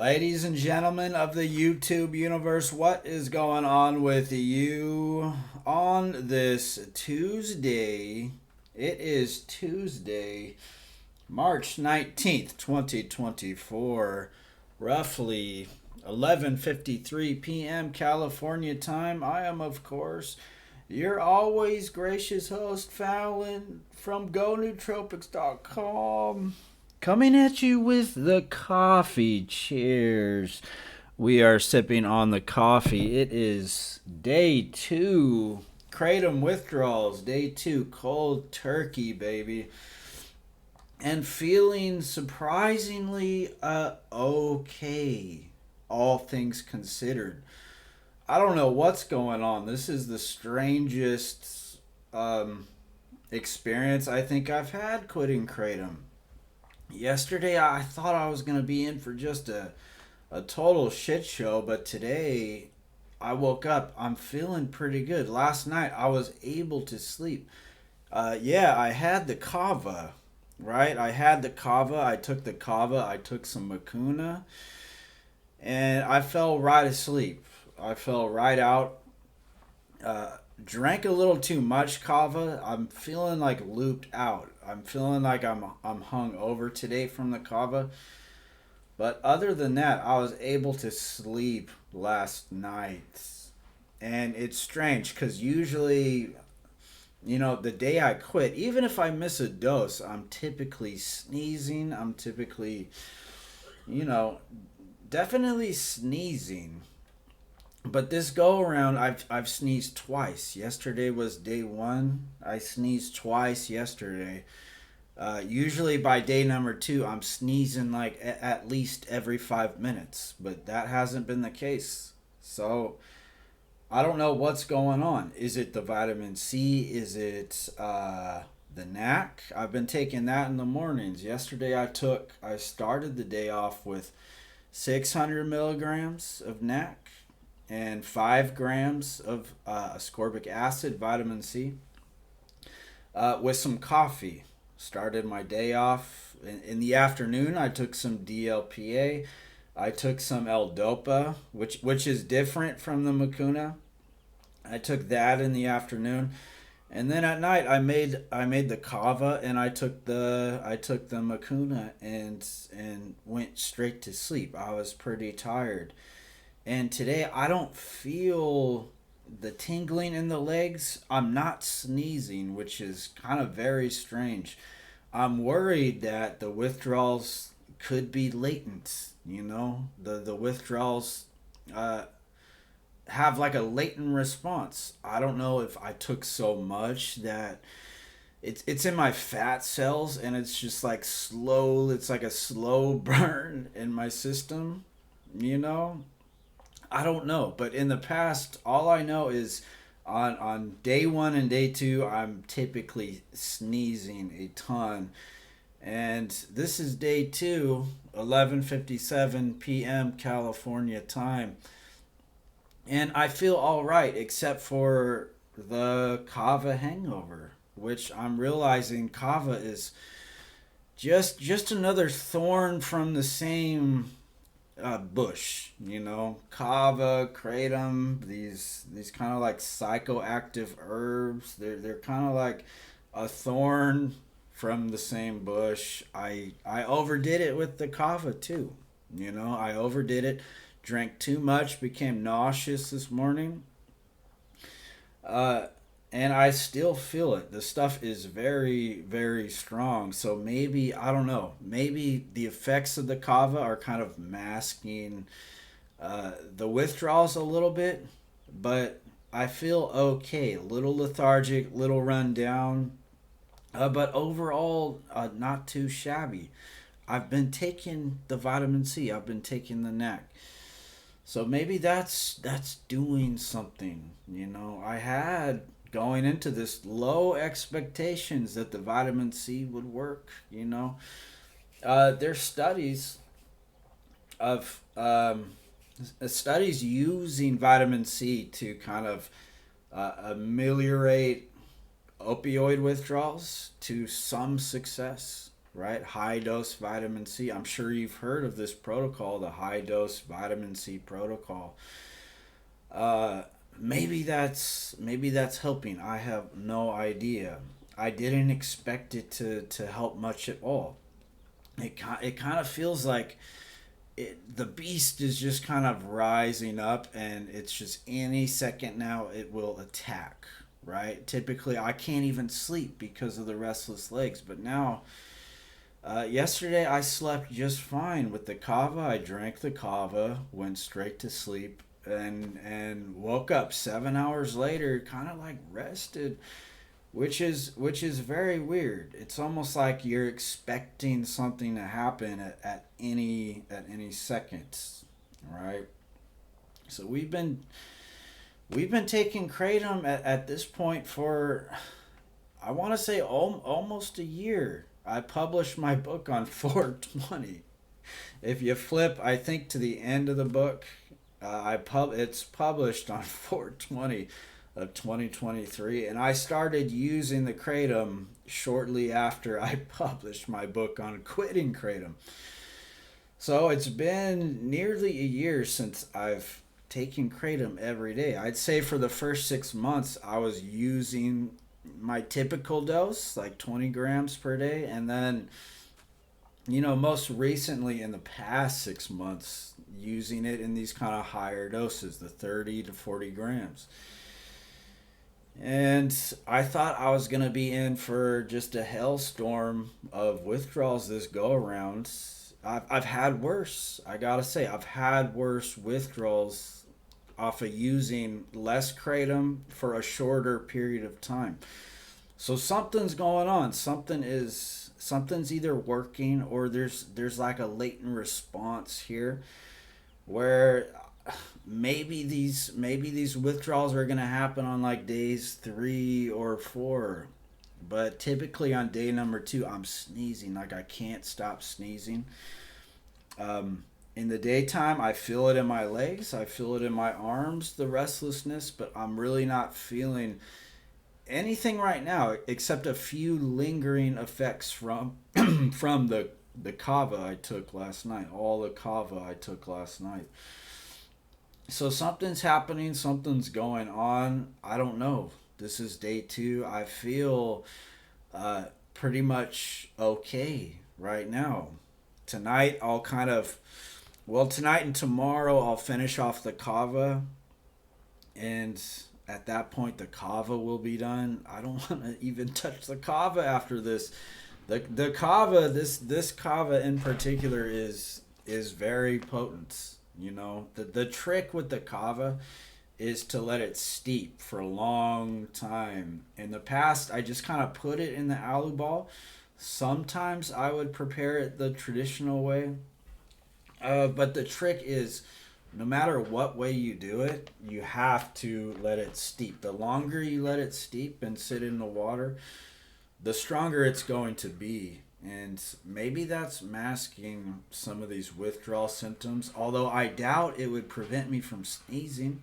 Ladies and gentlemen of the YouTube universe, what is going on with you on this Tuesday? It is Tuesday, March 19th, 2024, roughly 11:53 p.m. California time. I am, of course, your always gracious host, Fallon from GoNootropics.com. Coming at you with the coffee. Cheers. We are sipping on the coffee. It is day two. Kratom withdrawals. Day two. Cold turkey, baby. And feeling surprisingly okay. All things considered. I don't know what's going on. This is the strangest experience I think I've had quitting Kratom. Yesterday, I thought I was going to be in for just a total shit show, but today I woke up. I'm feeling pretty good. Last night, I was able to sleep. Yeah, I had the kava, right? I had the kava. I took the kava. I took some Makuna, and I fell right asleep. I fell right out. Drank a little too much kava. I'm feeling like looped out. I'm feeling like I'm hung over today from the kava. But other than that, I was able to sleep last night. And it's strange because usually, the day I quit, even if I miss a dose, I'm typically sneezing. I'm typically, you know, definitely sneezing. But this go around, I've sneezed twice. Yesterday was day one. I sneezed twice yesterday. Usually by day number two, I'm sneezing like at least every 5 minutes, but that hasn't been the case. So I don't know what's going on. Is it the vitamin C? Is it the NAC? I've been taking that in the mornings. Yesterday I started the day off with 600 milligrams of NAC and 5 grams of ascorbic acid, vitamin C, with some coffee. Started my day off. In the afternoon, I took some DLPA. I took some L-Dopa, which is different from the Makuna. I took that in the afternoon. And then at night, I made the kava and I took the Makuna and went straight to sleep. I was pretty tired. And today I don't feel the tingling in the legs. I'm not sneezing, which is kind of very strange. I'm worried that the withdrawals could be latent. The withdrawals have like a latent response. I don't know if I took so much that it's in my fat cells and it's just like slow. It's like a slow burn in my system. You know, I don't know, but in the past, all I know is on day one and day two, I'm typically sneezing a ton, and this is day two, 11:57 p.m. California time, and I feel all right except for the kava hangover, which I'm realizing kava is just another thorn from the same bush, kava, kratom, these kind of like psychoactive herbs. They're kind of like a thorn from the same bush. I overdid it with the kava too. I overdid it. Drank too much, became nauseous this morning. Uh, and I still feel it. The stuff is very, very strong. So maybe, I don't know, maybe the effects of the kava are kind of masking the withdrawals a little bit, but I feel okay. A little lethargic, little run down, but overall, not too shabby. I've been taking the vitamin C, I've been taking the NAC. So maybe that's doing something. I had going into this low expectations that the vitamin C would work. There's of studies using vitamin C to kind of ameliorate opioid withdrawals to some success. right? High dose vitamin C. I'm sure you've heard of this protocol, the high dose vitamin C protocol. Uh, maybe that's helping. I have no idea. I didn't expect it to help much at all. It kind of feels like the beast is just kind of rising up, and it's just any second now it will attack, right? Typically I can't even sleep because of the restless legs, but now yesterday I slept just fine with the kava. I drank the kava, went straight to sleep, and woke up 7 hours later kind of like rested, which is very weird. It's almost like you're expecting something to happen at any second, right? So we've been taking kratom at this point for, I want to say, almost a year. I published my book on 420. If you flip, I think, to the end of the book, it's published on 420 of 2023, and I started using the kratom shortly after I published my book on quitting kratom. So it's been nearly a year since I've taken kratom every day. I'd say for the first 6 months I was using my typical dose, like 20 grams per day, and then, most recently in the past 6 months, using it in these kind of higher doses, the 30 to 40 grams. And I thought I was going to be in for just a hellstorm of withdrawals this go around. I've had worse. I gotta say, I've had worse withdrawals off of using less kratom for a shorter period of time. So something's going on. Something's either working, or there's like a latent response here where maybe these withdrawals are going to happen on like days 3 or 4, but typically on day number 2 I'm sneezing, like I can't stop sneezing. In the daytime I feel it in my legs, I feel it in my arms, the restlessness, but I'm really not feeling anything right now except a few lingering effects from from the kava I took last night, all the kava I took last night. So something's happening, something's going on. I don't know. This is day 2. I feel pretty much okay right now. Tonight I'll kind of, well, tonight and tomorrow I'll finish off the kava, and at that point the kava will be done. I don't want to even touch the kava after this. The kava, this kava in particular is very potent. The trick with the kava is to let it steep for a long time. In the past, I just kind of put it in the alu ball. Sometimes I would prepare it the traditional way. But the trick is, no matter what way you do it, you have to let it steep. The longer you let it steep and sit in the water, the stronger it's going to be. And maybe that's masking some of these withdrawal symptoms, although I doubt it would prevent me from sneezing.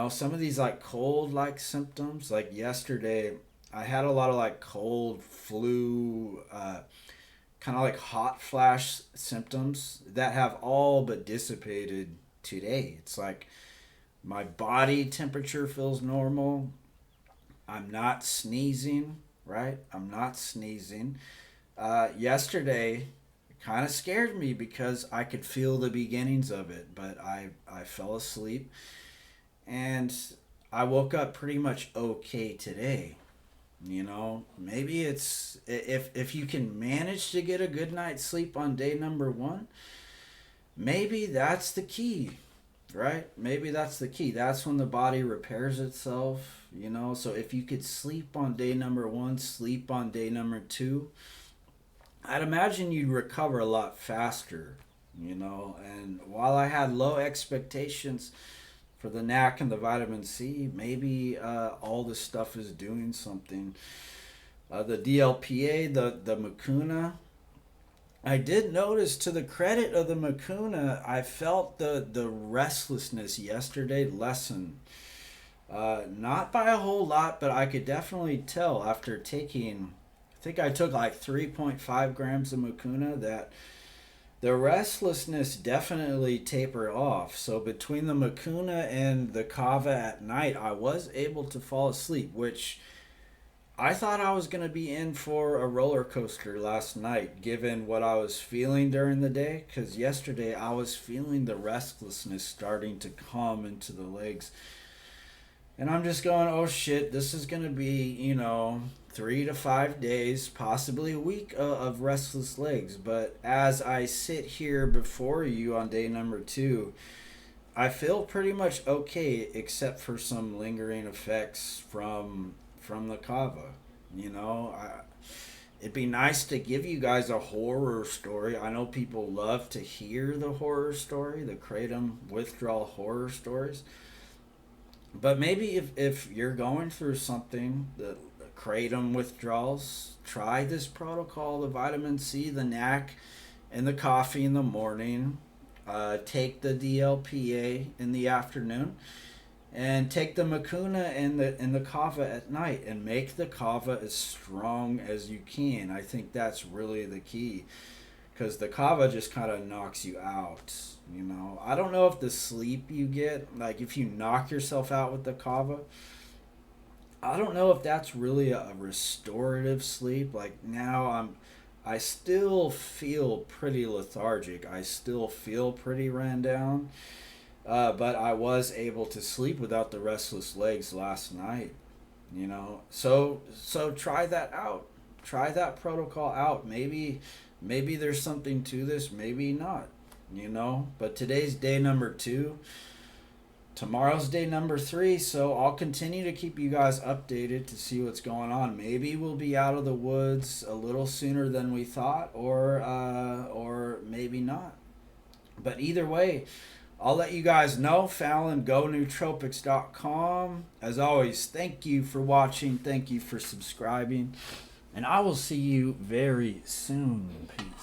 Some of these like cold like symptoms, like yesterday, I had a lot of like cold, flu, kind of like hot flash symptoms that have all but dissipated today. It's like my body temperature feels normal. I'm not sneezing, right? I'm not sneezing. Yesterday it kind of scared me because I could feel the beginnings of it, but I fell asleep, and I woke up pretty much okay today. Maybe it's, if you can manage to get a good night's sleep on day number 1, maybe that's the key, right? Maybe that's the key. That's when the body repairs itself, So if you could sleep on day number 1, sleep on day number 2, I'd imagine you'd recover a lot faster, And while I had low expectations for the NAC and the vitamin C, maybe all this stuff is doing something. The DLPA, the Mucuna, I did notice, to the credit of the Mucuna, I felt the restlessness yesterday lessen. Not by a whole lot, but I could definitely tell after taking think I took like 3.5 grams of Mucuna. That the restlessness definitely tapered off. So between the Mucuna and the Kava at night, I was able to fall asleep, which I thought I was going to be in for a roller coaster last night, given what I was feeling during the day. Because yesterday I was feeling the restlessness starting to come into the legs. And I'm just going, oh shit, this is going to be, 3 to 5 days, possibly a week of restless legs. But as I sit here before you on day number 2, I feel pretty much okay, except for some lingering effects from the kava. It'd be nice to give you guys a horror story. I know people love to hear the horror story, the Kratom withdrawal horror stories. But maybe if you're going through something, the Kratom withdrawals, try this protocol, the vitamin C, the NAC, and the coffee in the morning. Take the DLPA in the afternoon, and take the Mucuna and the kava at night, and make the kava as strong as you can. I think that's really the key, because the kava just kind of knocks you out. I don't know if the sleep you get, like if you knock yourself out with the kava, I don't know if that's really a restorative sleep. Like now I still feel pretty lethargic. I still feel pretty ran down. But I was able to sleep without the restless legs last night. So try that out. Try that protocol out. Maybe there's something to this. Maybe not. But today's day number 2. Tomorrow's day number 3. So I'll continue to keep you guys updated to see what's going on. Maybe we'll be out of the woods a little sooner than we thought, or maybe not. But either way, I'll let you guys know. Fallon, GoNootropics.com. As always, thank you for watching. Thank you for subscribing. And I will see you very soon. Peace.